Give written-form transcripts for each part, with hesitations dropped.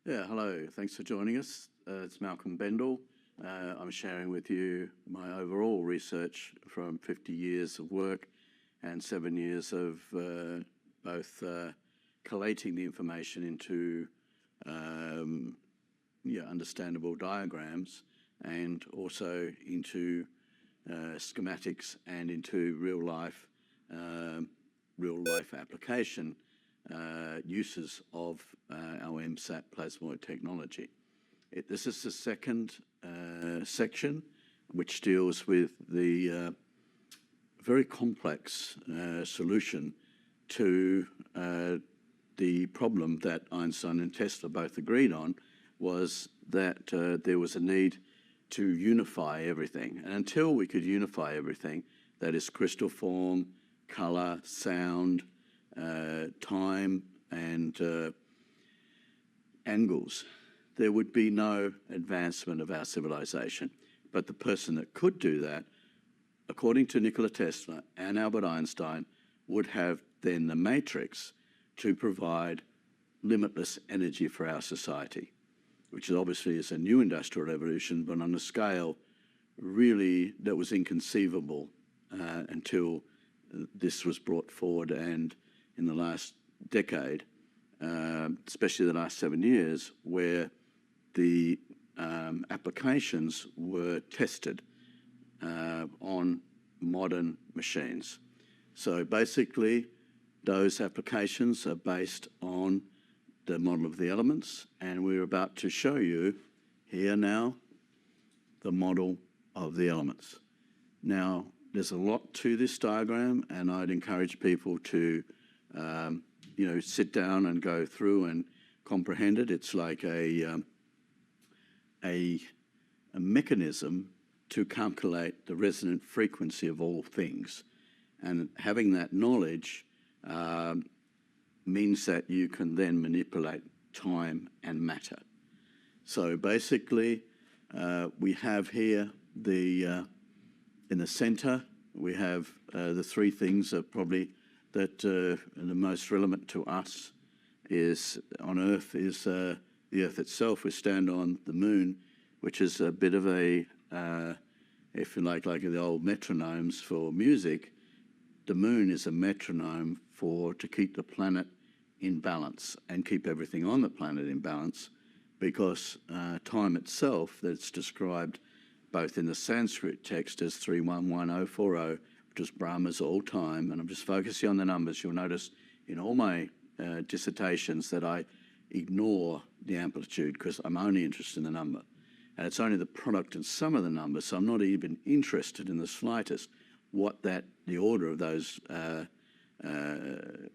Yeah, hello. Thanks for joining us. It's Malcolm Bendall. I'm sharing with you my overall research from 50 years of work and 7 years of both collating the information into understandable diagrams and also into schematics and into real life application uses of our MSAT plasmoid technology. This is the second section, which deals with the very complex solution to the problem that Einstein and Tesla both agreed on, was that there was a need to unify everything. And until we could unify everything, that is crystal form, color, sound, time, and angles, there would be no advancement of our civilization. But the person that could do that, according to Nikola Tesla and Albert Einstein, would have then the matrix to provide limitless energy for our society, which obviously is a new industrial revolution, but on a scale really that was inconceivable until this was brought forward. And in the last decade, especially the last 7 years, where the applications were tested on modern machines. So basically, those applications are based on the model of the elements, and we're about to show you here now the model of the elements. Now, there's a lot to this diagram, and I'd encourage people to sit down and go through and comprehend it. It's like a mechanism to calculate the resonant frequency of all things. And having that knowledge means that you can then manipulate time and matter. So basically, we have here in the center, we have the three things that probably that are the most relevant to us is on Earth is the Earth itself. We stand on the moon, which is a bit of a, if you like the old metronomes for music. The moon is a metronome to keep the planet in balance and keep everything on the planet in balance, because time itself, that's described both in the Sanskrit text as 311040, which is Brahma's all time, and I'm just focusing on the numbers. You'll notice in all my dissertations that I ignore the amplitude because I'm only interested in the number. And it's only the product and sum of the numbers, so I'm not even interested in the slightest what the order of those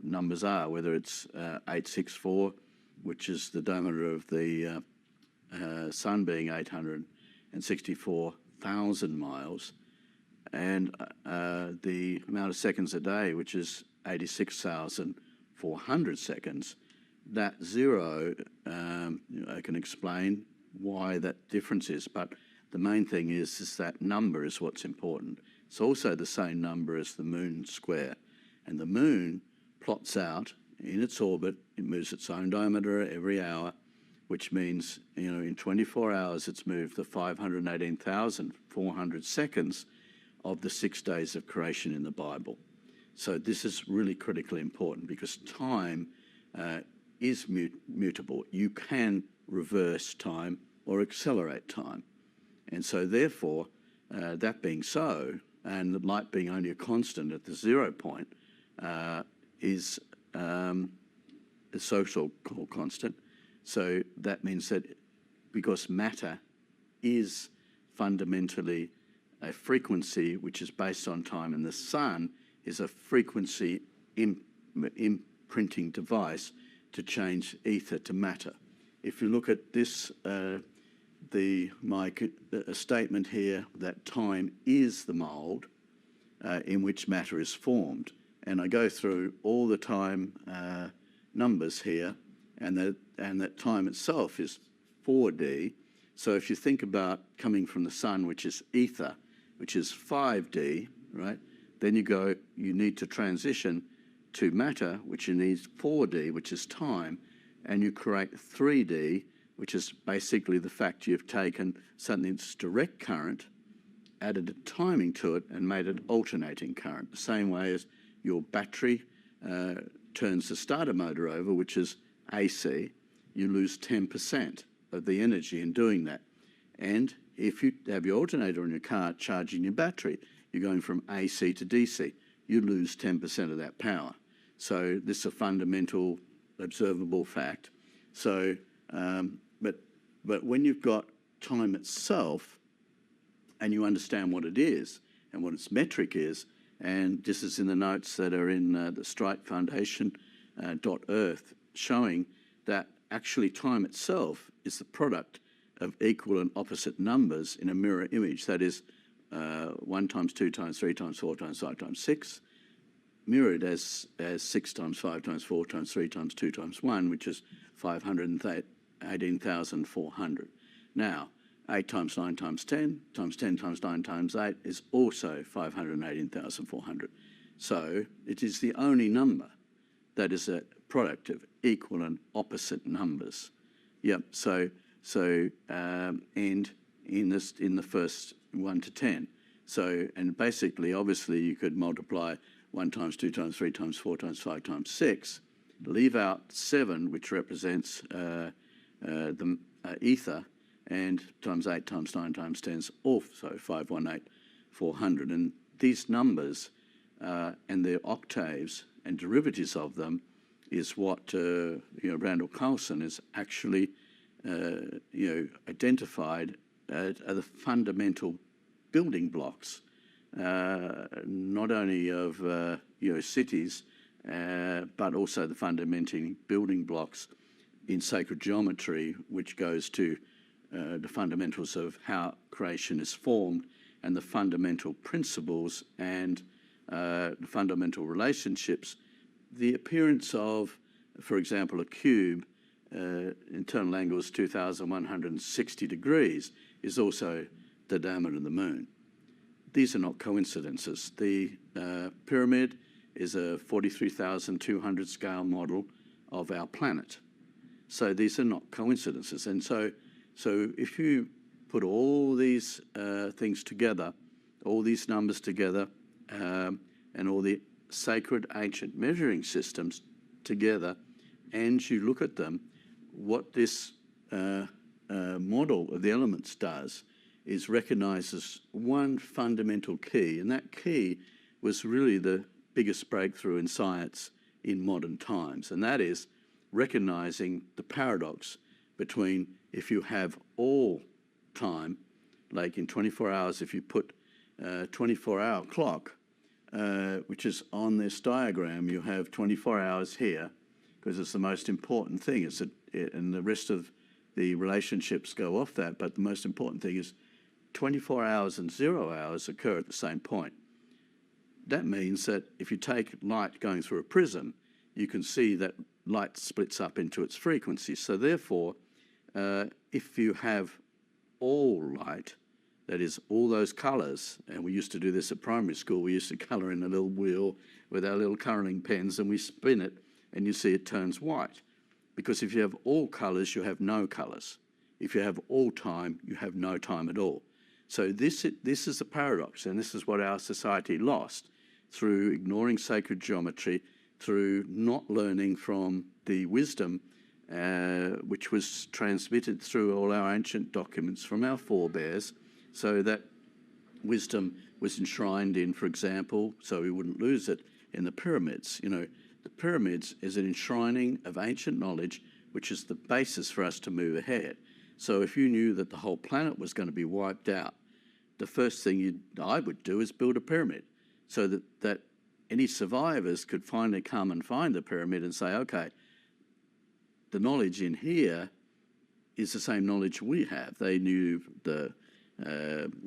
numbers are, whether it's 864, which is the diameter of the sun being 864,000 miles, and the amount of seconds a day, which is 86,400 seconds. That zero, I can explain why that difference is, but the main thing is that number is what's important. It's also the same number as the moon square. And the moon plots out in its orbit, it moves its own diameter every hour, which means, in 24 hours, it's moved the 518,400 seconds of the 6 days of creation in the Bible. So this is really critically important because time is mutable. You can reverse time or accelerate time. And so therefore, that being so, and the light being only a constant at the 0 point, is a social constant. So that means that because matter is fundamentally a frequency which is based on time, and the sun is a frequency imprinting device to change ether to matter. If you look at this, my statement here that time is the mould in which matter is formed, and I go through all the time numbers here, and that time itself is 4D. So if you think about coming from the sun, which is ether, which is 5D, right? Then you need to transition to matter, which you need 4D, which is time, and you create 3D, which is basically the fact you've taken something that's direct current, added a timing to it, and made it alternating current, the same way as your battery turns the starter motor over, which is AC. You lose 10% of the energy in doing that. And if you have your alternator in your car charging your battery, you're going from AC to DC. You lose 10% of that power. So this is a fundamental observable fact. So, but when you've got time itself and you understand what it is and what its metric is, and this is in the notes that are in the Strike Foundation .earth, showing that actually time itself is the product of equal and opposite numbers in a mirror image. That is 1 times 2 times 3 times 4 times 5 times 6, mirrored as 6 times 5 times 4 times 3 times 2 times 1, which is 518,400. Now, 8 times 9 times 10 times 10 times 9 times 8 is also 518,400. So it is the only number that is a product of equal and opposite numbers. Yep. And in the first 1 to 10. So, and basically, obviously, you could multiply 1 times 2 times 3 times 4 times 5 times 6, leave out 7, which represents the ether, and times 8 times 9 times 10 is also 518,400. And these numbers and their octaves and derivatives of them is what Randall Carlson is actually identified are the fundamental building blocks, not only of cities, but also the fundamental building blocks in sacred geometry, which goes to the fundamentals of how creation is formed and the fundamental principles and the fundamental relationships. The appearance of, for example, a cube, internal angle is 2,160 degrees, is also the diameter of the moon. These are not coincidences. The pyramid is a 43,200 scale model of our planet. So these are not coincidences. And so if you put all these things together, all these numbers together, and all the sacred ancient measuring systems together, and you look at them, what this model of the elements does is recognises one fundamental key, and that key was really the biggest breakthrough in science in modern times, and that is recognising the paradox between if you have all time, like in 24 hours, if you put a 24-hour clock, which is on this diagram, you have 24 hours here, because it's the most important thing. And the rest of the relationships go off that, but the most important thing is 24 hours and 0 hours occur at the same point. That means that if you take light going through a prism, you can see that light splits up into its frequencies. So therefore, if you have all light, that is all those colours, and we used to do this at primary school, we used to colour in a little wheel with our little colouring pens, and we spin it, and you see it turns white. Because if you have all colours, you have no colours. If you have all time, you have no time at all. So this is the paradox, and this is what our society lost through ignoring sacred geometry, through not learning from the wisdom which was transmitted through all our ancient documents from our forebears, so that wisdom was enshrined in, for example, so we wouldn't lose it, in the pyramids. The pyramids is an enshrining of ancient knowledge, which is the basis for us to move ahead. So if you knew that the whole planet was going to be wiped out, the first thing I would do is build a pyramid, so that any survivors could finally come and find the pyramid and say, okay, the knowledge in here is the same knowledge we have. They knew the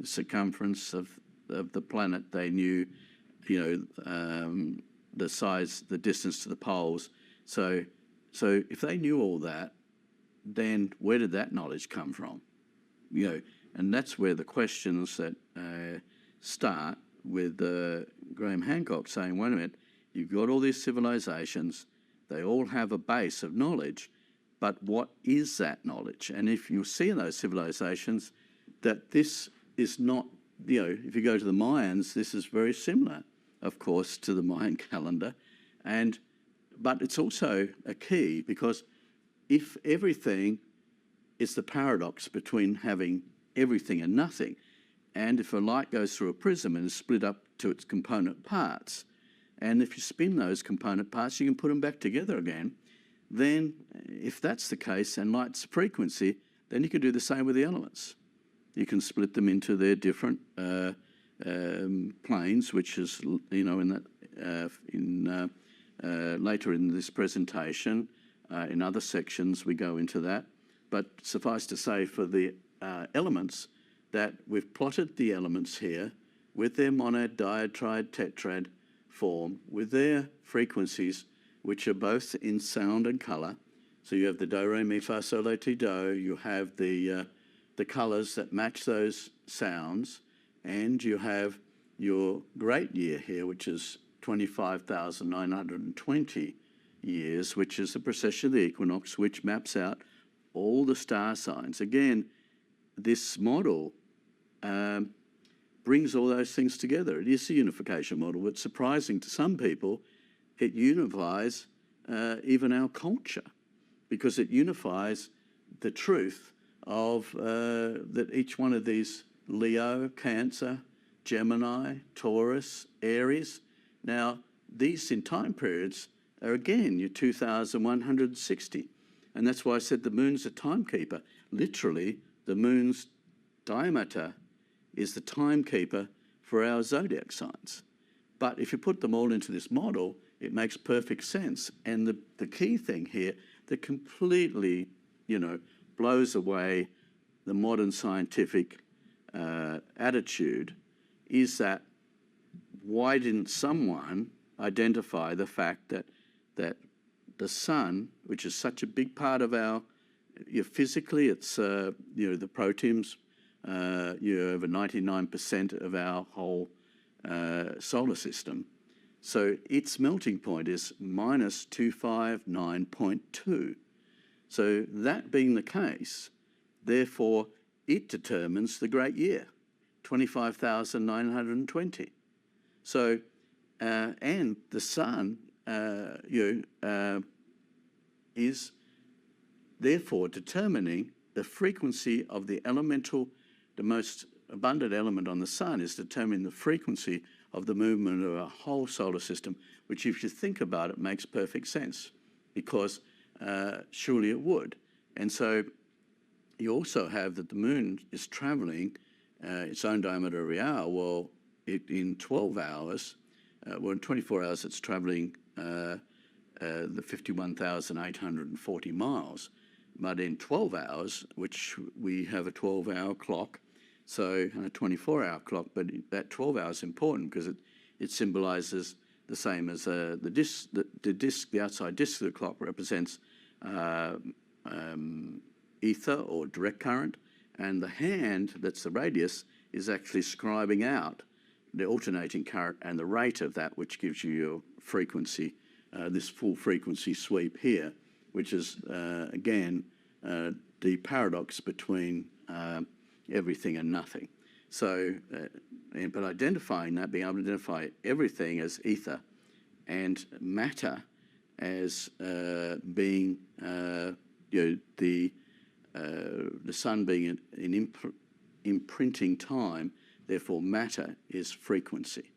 circumference of the planet. They knew, the size, the distance to the poles. So if they knew all that, then where did that knowledge come from? And that's where the questions that start with Graham Hancock saying, wait a minute, you've got all these civilizations, they all have a base of knowledge, but what is that knowledge? And if you see in those civilizations that this is not, if you go to the Mayans, this is very similar, of course, to the Mayan calendar. But it's also a key, because if everything is the paradox between having everything and nothing, and if a light goes through a prism and is split up to its component parts, and if you spin those component parts, you can put them back together again, then if that's the case and light's frequency, then you can do the same with the elements. You can split them into their different planes, which is, later in this presentation, in other sections we go into that. But suffice to say, for the elements, that we've plotted the elements here with their monad, diad, triad, tetrad form, with their frequencies, which are both in sound and colour. So you have the do, re, mi, fa, sol, la, ti, do. You have the colours that match those sounds, and you have your great year here, which is 25,920 years, which is the precession of the equinox, which maps out all the star signs. Again, this model brings all those things together. It is a unification model, but surprising to some people, it unifies even our culture, because it unifies the truth of that each one of these Leo, Cancer, Gemini, Taurus, Aries. Now, these in time periods are again your 2,160. And that's why I said the moon's a timekeeper. Literally, the moon's diameter is the timekeeper for our zodiac signs. But if you put them all into this model, it makes perfect sense. And the key thing here that completely, blows away the modern scientific attitude is that why didn't someone identify the fact that the sun, which is such a big part of our, physically it's, the protons, over 99% of our whole solar system. So its melting point is minus 259.2. So that being the case, therefore, it determines the great year, 25,920. So, and the sun, is therefore determining the frequency of the elemental, the most abundant element on the sun is determining the frequency of the movement of our whole solar system, which if you think about it makes perfect sense, because surely it would. And so you also have that the moon is travelling its own diameter every hour. Well, in 12 hours, in 24 hours, it's travelling the 51,840 miles. But in 12 hours, which we have a 12-hour clock, so a 24-hour clock, but that 12 hours is important because it symbolises the same as the disc. The outside disc of the clock represents ether or direct current, and the hand, that's the radius, is actually scribing out the alternating current and the rate of that, which gives you your frequency, this full frequency sweep here, which is, again, the paradox between everything and nothing. So, but identifying that, being able to identify everything as ether and matter as being, the sun being an imprinting time, therefore matter is frequency.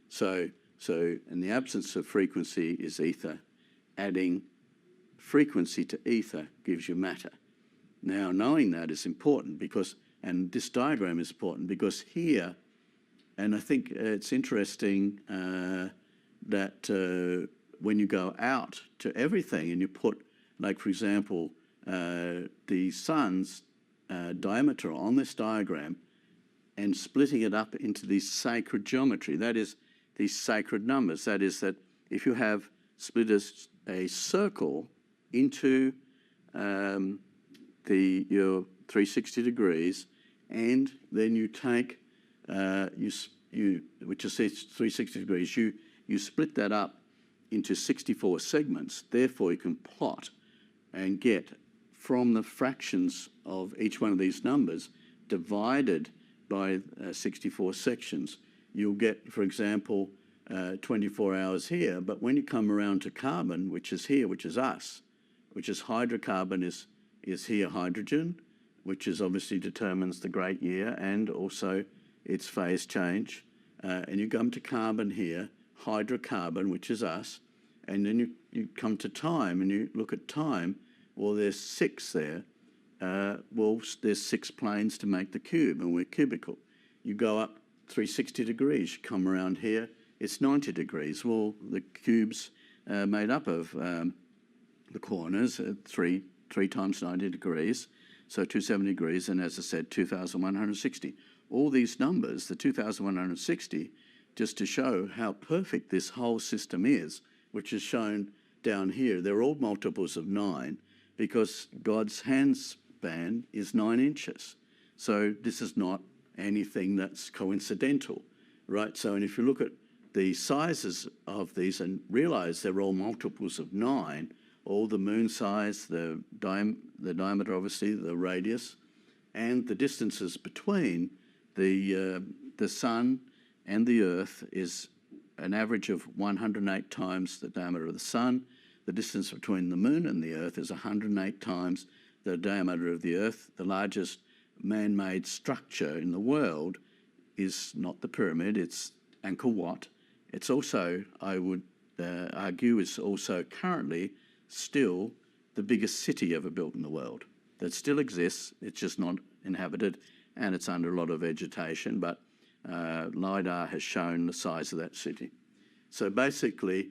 So in the absence of frequency is ether. Adding frequency to ether gives you matter. Now, knowing that is important because, and this diagram is important because here, and I think it's interesting that when you go out to everything and you put, like for example, the sun's diameter on this diagram and splitting it up into these sacred geometry, that is, these sacred numbers. That is that if you have split a circle into your 360 degrees, and then you take, which is 360 degrees, you split that up into 64 segments. Therefore, you can plot and get from the fractions of each one of these numbers divided by 64 sections, you'll get, for example, 24 hours here. But when you come around to carbon, which is here, which is us, which is hydrocarbon is here hydrogen, which is obviously determines the great year and also its phase change. And you come to carbon here, hydrocarbon, which is us, and then you come to time and you look at time. Well, there's 6 there. Well, there's 6 planes to make the cube, and we're cubical. You go up 360 degrees, you come around here, it's 90 degrees. Well, the cube's made up of the corners, 3 times 90 degrees, so 270 degrees, and as I said, 2,160. All these numbers, the 2,160, just to show how perfect this whole system is, which is shown down here. They're all multiples of 9 because God's handspan is 9 inches. So this is not anything that's coincidental, right? So, and if you look at the sizes of these and realize they're all multiples of 9, all the moon size, the diameter, obviously, the radius, and the distances between the sun and the earth is an average of 108 times the diameter of the sun. The distance between the moon and the earth is 108 times the diameter of the earth. The largest man-made structure in the world is not the pyramid, it's Angkor Wat. It's also, I would argue, is also currently still the biggest city ever built in the world. That still exists, it's just not inhabited, and it's under a lot of vegetation, but LiDAR has shown the size of that city. So basically,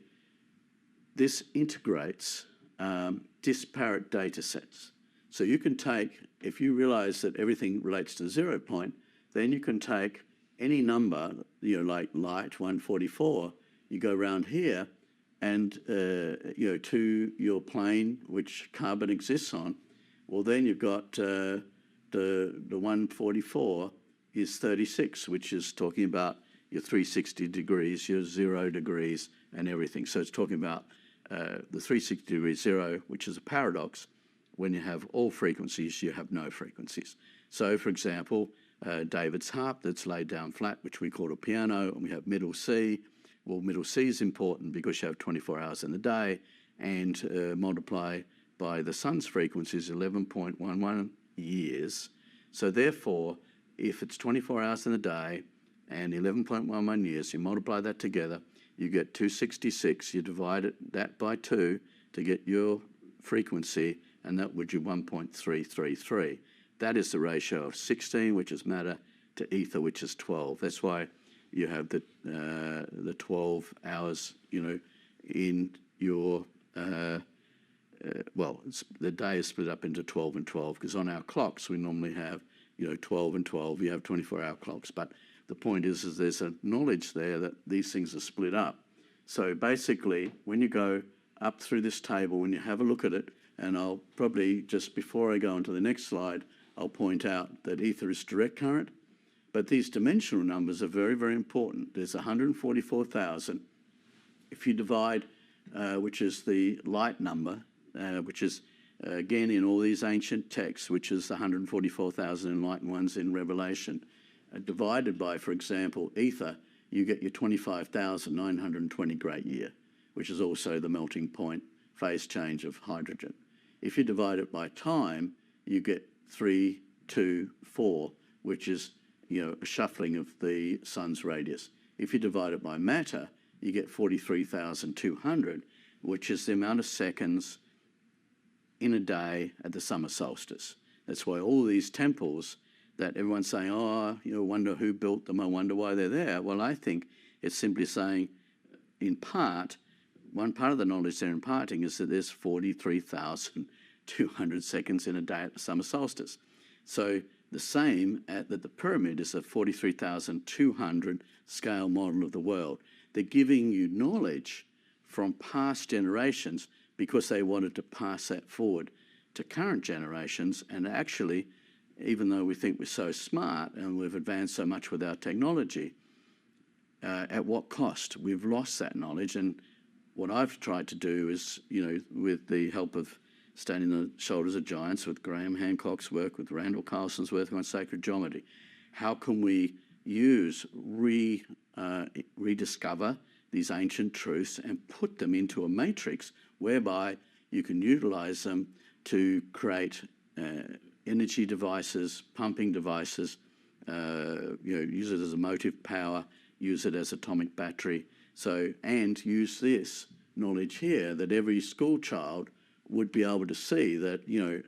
this integrates disparate data sets. So you can take, if you realize that everything relates to the 0 point, then you can take any number, like light, 144, you go around here, and to your plane, which carbon exists on, well, then you've got the 144 is 36, which is talking about your 360 degrees, your 0 degrees, and everything. So it's talking about the 360 degrees 0, which is a paradox. When you have all frequencies, you have no frequencies. So, for example, David's harp that's laid down flat, which we call a piano, and we have middle C. Well, middle C is important because you have 24 hours in the day, and multiply by the sun's frequency is 11.11 years. So therefore, if it's 24 hours in the day and 11.11 years, you multiply that together, you get 266. You divide that by 2 to get your frequency, and that would be 1.333. That is the ratio of 16, which is matter, to ether, which is 12. That's why you have the 12 hours, in your, the day is split up into 12 and 12, because on our clocks we normally have, 12 and 12. You have 24-hour clocks. But the point is there's a knowledge there that these things are split up. So basically, when you go up through this table, when you have a look at it, and I'll probably, just before I go on to the next slide, I'll point out that ether is direct current, but these dimensional numbers are very, very important. There's 144,000. If you divide, which is the light number, which is, again, in all these ancient texts, which is the 144,000 enlightened ones in Revelation, divided by, for example, ether, you get your 25,920 great year, which is also the melting point phase change of hydrogen. If you divide it by time, you get 3, 2, 4, which is, a shuffling of the sun's radius. If you divide it by matter, you get 43,200, which is the amount of seconds in a day at the summer solstice. That's why all these temples that everyone's saying, wonder who built them, I wonder why they're there. Well, I think it's simply saying, in part, one part of the knowledge they're imparting is that there's 43,200 seconds in a day at the summer solstice. So the same that the pyramid is a 43,200 scale model of the world. They're giving you knowledge from past generations because they wanted to pass that forward to current generations. And actually, even though we think we're so smart and we've advanced so much with our technology, at what cost? We've lost that knowledge. And what I've tried to do is, with the help of standing on the shoulders of giants, with Graham Hancock's work, with Randall Carlson's work on sacred geometry. How can we rediscover these ancient truths and put them into a matrix whereby you can utilize them to create energy devices, pumping devices, use it as a motive power, use it as atomic battery. So, and use this knowledge here that every school child would be able to see that,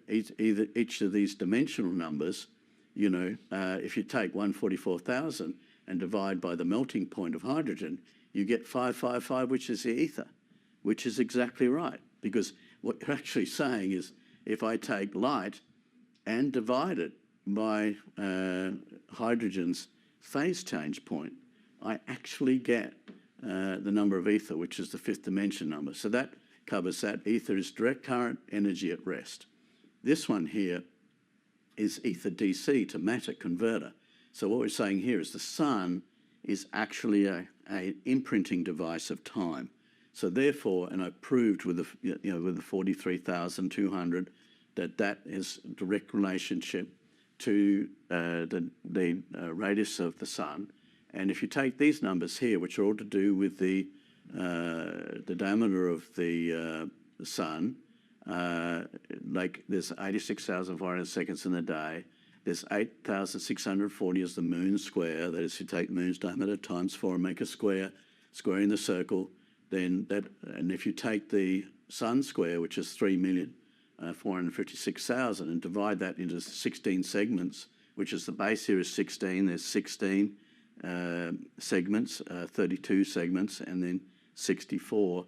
each of these dimensional numbers, if you take 144,000 and divide by the melting point of hydrogen, you get 555, which is the ether, which is exactly right. Because what you're actually saying is, if I take light and divide it by hydrogen's phase change point, I actually get the number of ether, which is the fifth dimension number. So that covers that. Ether is direct current energy at rest. This one here is ether DC to matter converter. So what we're saying here is the sun is actually an imprinting device of time. So therefore, and I proved with the 43,200 that is a direct relationship to the radius of the sun. And if you take these numbers here, which are all to do with the diameter of the sun, like there's 86,400 seconds in the day. There's 8,640 as the moon square. That is, you take moon's diameter times 4 and make a square, squaring the circle. Then that, and if you take the sun square, which is 3,456,000, and divide that into 16 segments, which is the base here is 16. There's 16 segments, 32 segments, and then 64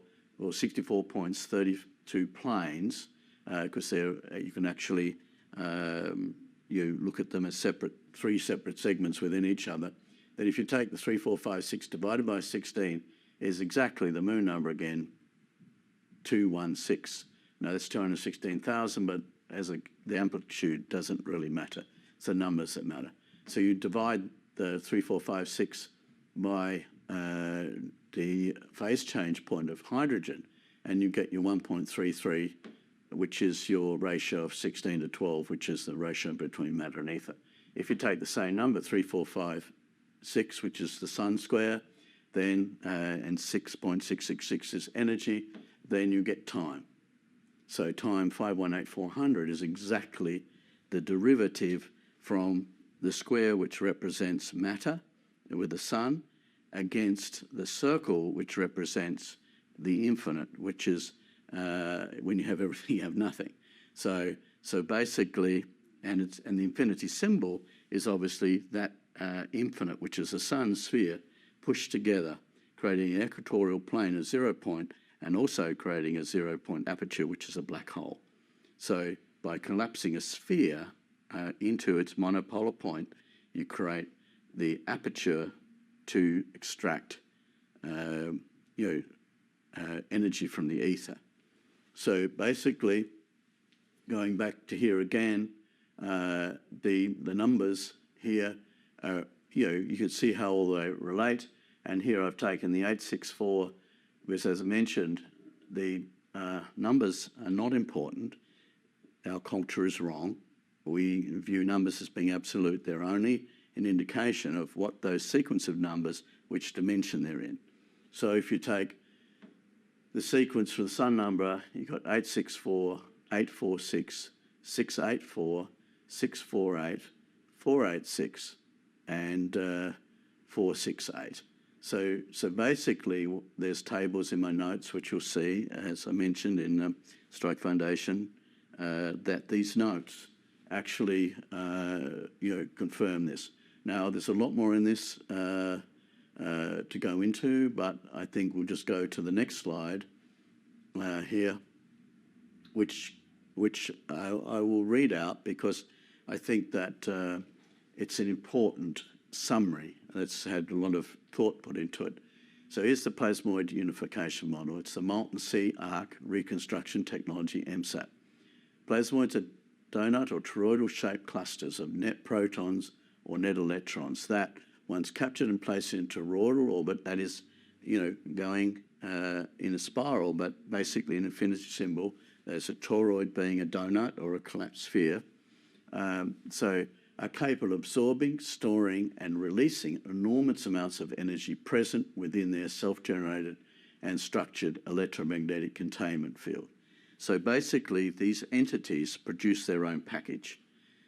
points, 32 planes, because you can actually you look at them as three separate segments within each other. That if you take the 3,456 divided by 16 is exactly the moon number again, 216. Now that's 216,000, but the amplitude doesn't really matter. It's the numbers that matter. So you divide the 3,456 by the phase change point of hydrogen, and you get your 1.33, which is your ratio of 16 to 12, which is the ratio between matter and ether. If you take the same number, 3,456, which is the sun square, then and 6.666 is energy, then you get time. So time 518,400 is exactly the derivative from the square, which represents matter with the sun, against the circle, which represents the infinite, which is when you have everything, you have nothing. So basically, and the infinity symbol is obviously that infinite, which is a sun sphere pushed together, creating an equatorial plane, a 0 point, and also creating a 0 point aperture, which is a black hole. So by collapsing a sphere into its monopolar point, you create the aperture to extract energy from the ether. So basically, going back to here again, the numbers here are, you can see how all they relate. And here I've taken the 864, because as I mentioned, the numbers are not important. Our culture is wrong. We view numbers as being absolute. They're only an indication of what those sequence of numbers, which dimension they're in. So if you take the sequence for the sun number, you've got 864, 846, 684, 648, 486, and 468. So basically, there's tables in my notes, which you'll see, as I mentioned in Strike Foundation, that these notes actually, confirm this. Now, there's a lot more in this to go into, but I think we'll just go to the next slide here, which I will read out because I think that it's an important summary that's had a lot of thought put into it. So here's the plasmoid unification model. It's the molten sea arc reconstruction technology, MSAT. Plasmoids are donut or toroidal-shaped clusters of net protons or net electrons that, once captured and placed into toroidal orbit, that is, going in a spiral, but basically an infinity symbol, as a toroid being a donut or a collapsed sphere. So are capable of absorbing, storing and releasing enormous amounts of energy present within their self-generated and structured electromagnetic containment field. So basically these entities produce their own package.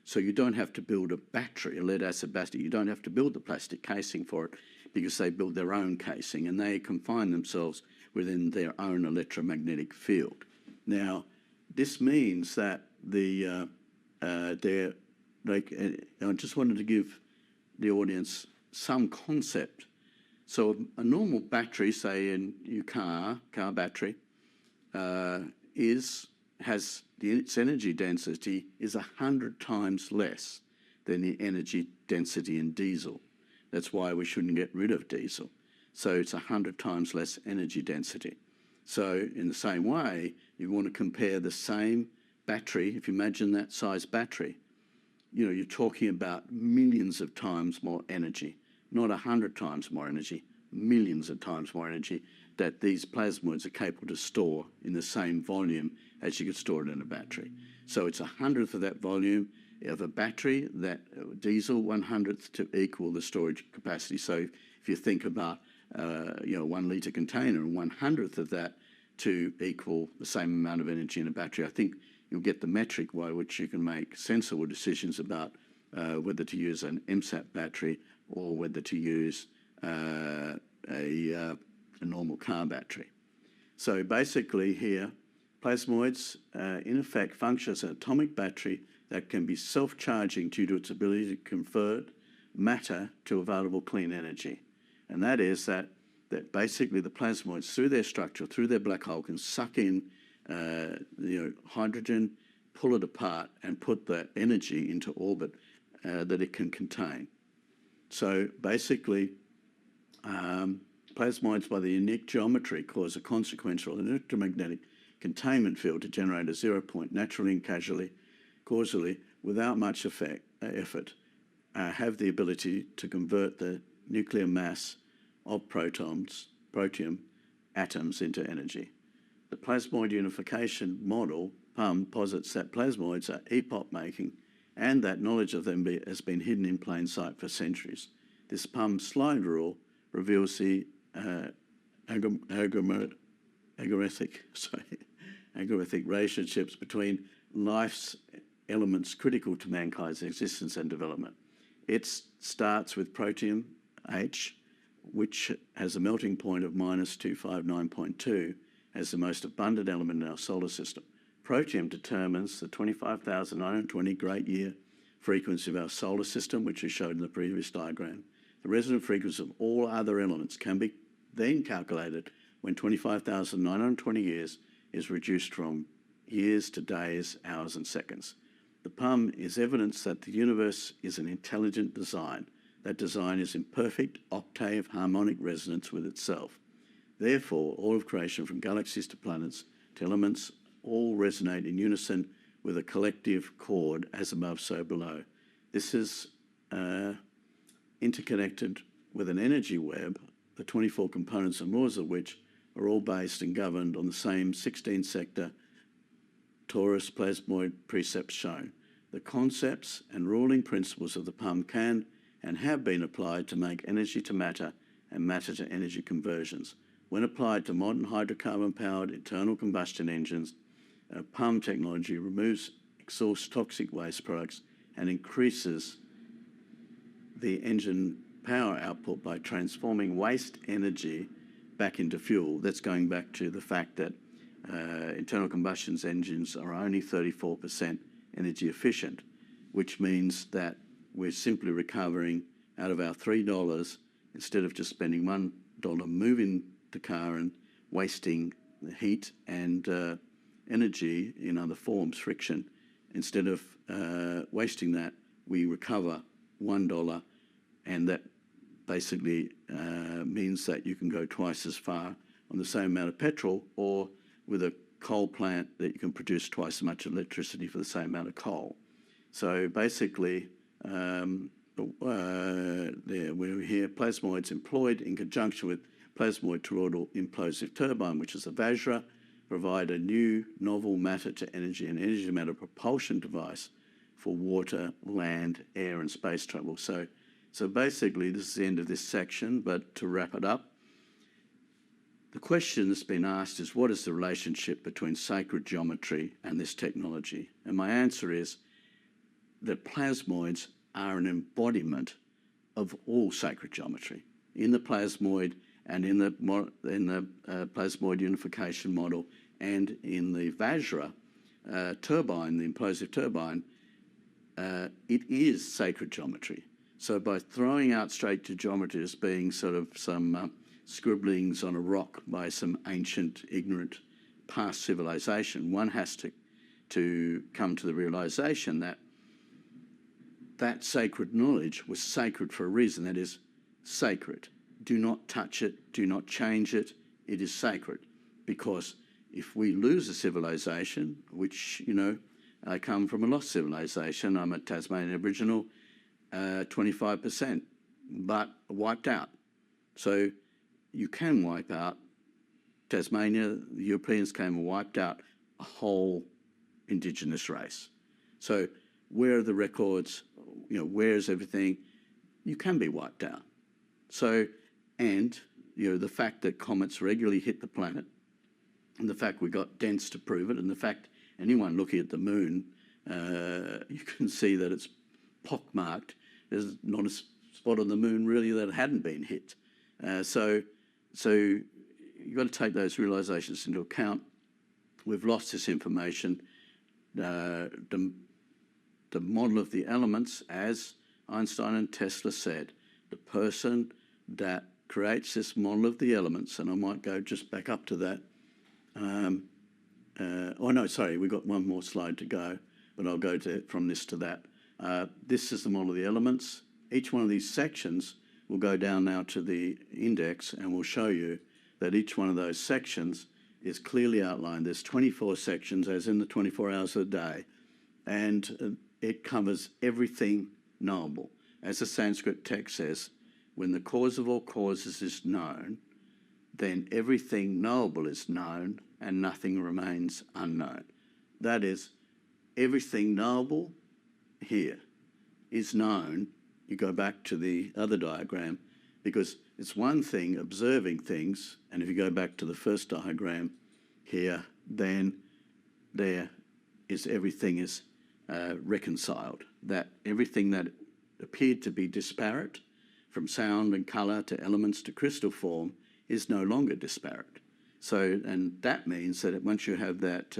So you don't have to build a battery, a lead-acid battery. You don't have to build the plastic casing for it because they build their own casing and they confine themselves within their own electromagnetic field. Now, this means that I just wanted to give the audience some concept. So a normal battery, say in your car battery, its energy density is 100 times less than the energy density in diesel. That's why we shouldn't get rid of diesel. So it's 100 times less energy density. So in the same way, you want to compare the same battery. If you imagine that size battery, you're talking about millions of times more energy, not 100 times more energy, millions of times more energy that these plasmoids are capable to store in the same volume as you could store it in a battery. So it's 100th of that volume of a battery, that diesel 100th to equal the storage capacity. So if you think about 1 litre container and 100th of that to equal the same amount of energy in a battery, I think you'll get the metric by which you can make sensible decisions about whether to use an MSAP battery or whether to use a normal car battery. So basically here, plasmoids in effect function as an atomic battery that can be self-charging due to its ability to convert matter to available clean energy. And that is that basically the plasmoids, through their structure, through their black hole, can suck in hydrogen, pull it apart and put that energy into orbit that it can contain. So basically, plasmoids by the unique geometry cause a consequential electromagnetic containment field to generate a 0 point naturally and causally without much effort, have the ability to convert the nuclear mass of protium atoms into energy. The plasmoid unification model, PUM, posits that plasmoids are epoch-making and that knowledge of them has been hidden in plain sight for centuries. This PUM slide rule reveals the algorithmic relationships between life's elements critical to mankind's existence and development. It starts with protium H, which has a melting point of minus 259.2 as the most abundant element in our solar system. Protium determines the 25,920 great year frequency of our solar system, which we showed in the previous diagram. The resonant frequency of all other elements can be then calculated when 25,920 years is reduced from years to days, hours and seconds. The PUM is evidence that the universe is an intelligent design. That design is in perfect octave harmonic resonance with itself. Therefore, all of creation, from galaxies to planets to elements, all resonate in unison with a collective chord, as above, so below. This is interconnected with an energy web, the 24 components and laws of which are all based and governed on the same 16-sector torus plasmoid precepts shown. The concepts and ruling principles of the PUM can and have been applied to make energy to matter and matter to energy conversions. When applied to modern hydrocarbon-powered internal combustion engines, PUM technology removes exhaust toxic waste products and increases the engine power output by transforming waste energy back into fuel. That's going back to the fact that internal combustion engines are only 34% energy efficient, which means that we're simply recovering out of our $3, instead of just spending $1 moving the car and wasting the heat and energy in other forms, friction. Instead of wasting that, we recover $1, and that basically means that you can go twice as far on the same amount of petrol, or with a coal plant that you can produce twice as much electricity for the same amount of coal. So basically, we're here, plasmoids employed in conjunction with plasmoid toroidal implosive turbine, which is a Vajra, provide a new novel matter-to-energy and energy-to-matter propulsion device for water, land, air and space travel. So basically this is the end of this section, but to wrap it up, the question that's been asked is, what is the relationship between sacred geometry and this technology? And my answer is that plasmoids are an embodiment of all sacred geometry. In the plasmoid and in the plasmoid unification model and in the Vajra turbine, the implosive turbine, it is sacred geometry. So by throwing out straight to geometry as being sort of some scribblings on a rock by some ancient, ignorant past civilization, one has to come to the realization that that sacred knowledge was sacred for a reason. That is, sacred. Do not touch it, do not change it, it is sacred. Because if we lose a civilization, which, you know, I come from a lost civilization, I'm a Tasmanian Aboriginal, 25%, but wiped out. So you can wipe out Tasmania, the Europeans came and wiped out a whole Indigenous race. So where are the records? You know, where's everything? You can be wiped out. So, and, you know, the fact that comets regularly hit the planet, and the fact we got dents to prove it, and the fact anyone looking at the moon, you can see that it's pockmarked. There's not a spot on the moon really that hadn't been hit. So you've got to take those realizations into account. We've lost this information. The model of the elements, as Einstein and Tesla said, the person that creates this model of the elements, and I might go just back up to that. Oh no, sorry, we've got one more slide to go, but I'll go from this to that. This is the model of the elements. Each one of these sections will go down now to the index and we'll show you that each one of those sections is clearly outlined. There's 24 sections, as in the 24 hours of the day, and it covers everything knowable. As the Sanskrit text says, when the cause of all causes is known, then everything knowable is known and nothing remains unknown. That is, everything knowable here is known. You go back to the other diagram, because it's one thing observing things, and if you go back to the first diagram here, then there is everything is reconciled. That everything that appeared to be disparate, from sound and colour to elements to crystal form, is no longer disparate. So, and that means that once you have that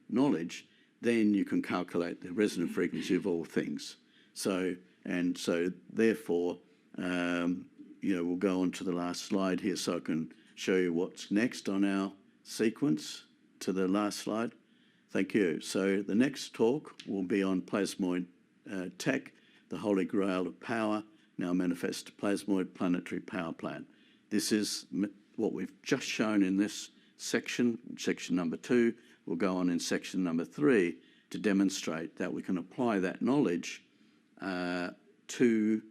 knowledge, then you can calculate the resonant frequency of all things. So therefore, you know, we'll go on to the last slide here so I can show you what's next on our sequence. To the last slide. Thank you. So the next talk will be on plasmoid tech, the holy grail of power, now manifest plasmoid planetary power plant. This is what we've just shown in this section, section number 2. We'll go on in section number 3 to demonstrate that we can apply that knowledge to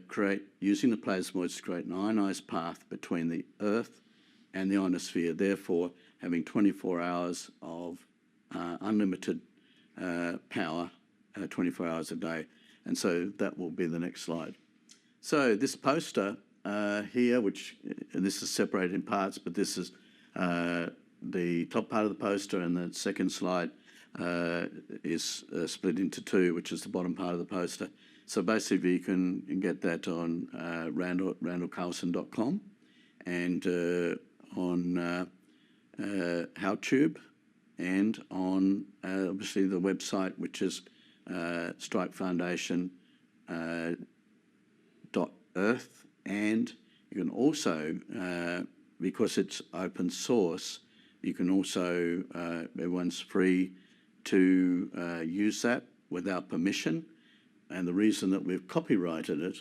create, using the plasmoids to create an ionised path between the Earth and the ionosphere, therefore having 24 hours of unlimited power, 24 hours a day. And so that will be the next slide. So this poster here, which, and this is separated in parts, but this is the top part of the poster, and the second slide is split into 2, which is the bottom part of the poster. So basically you can get that on randallcarlson.com and on HowTube, and on obviously the website, which is strikefoundation.earth, and you can also, because it's open source, you can also, everyone's free to use that without permission. And the reason that we've copyrighted it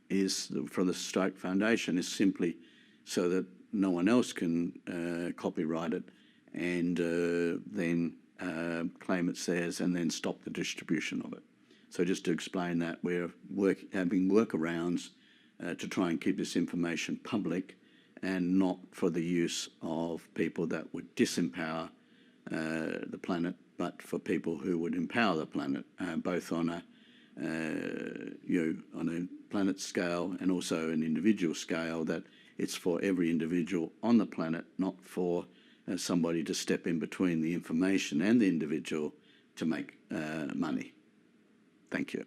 is, for the Strike Foundation, is simply so that no one else can copyright it and then claim it's theirs and then stop the distribution of it. So just to explain that, we're having workarounds to try and keep this information public and not for the use of people that would disempower the planet, but for people who would empower the planet, both on a on a planet scale and also an individual scale. That it's for every individual on the planet, not for somebody to step in between the information and the individual to make money. Thank you.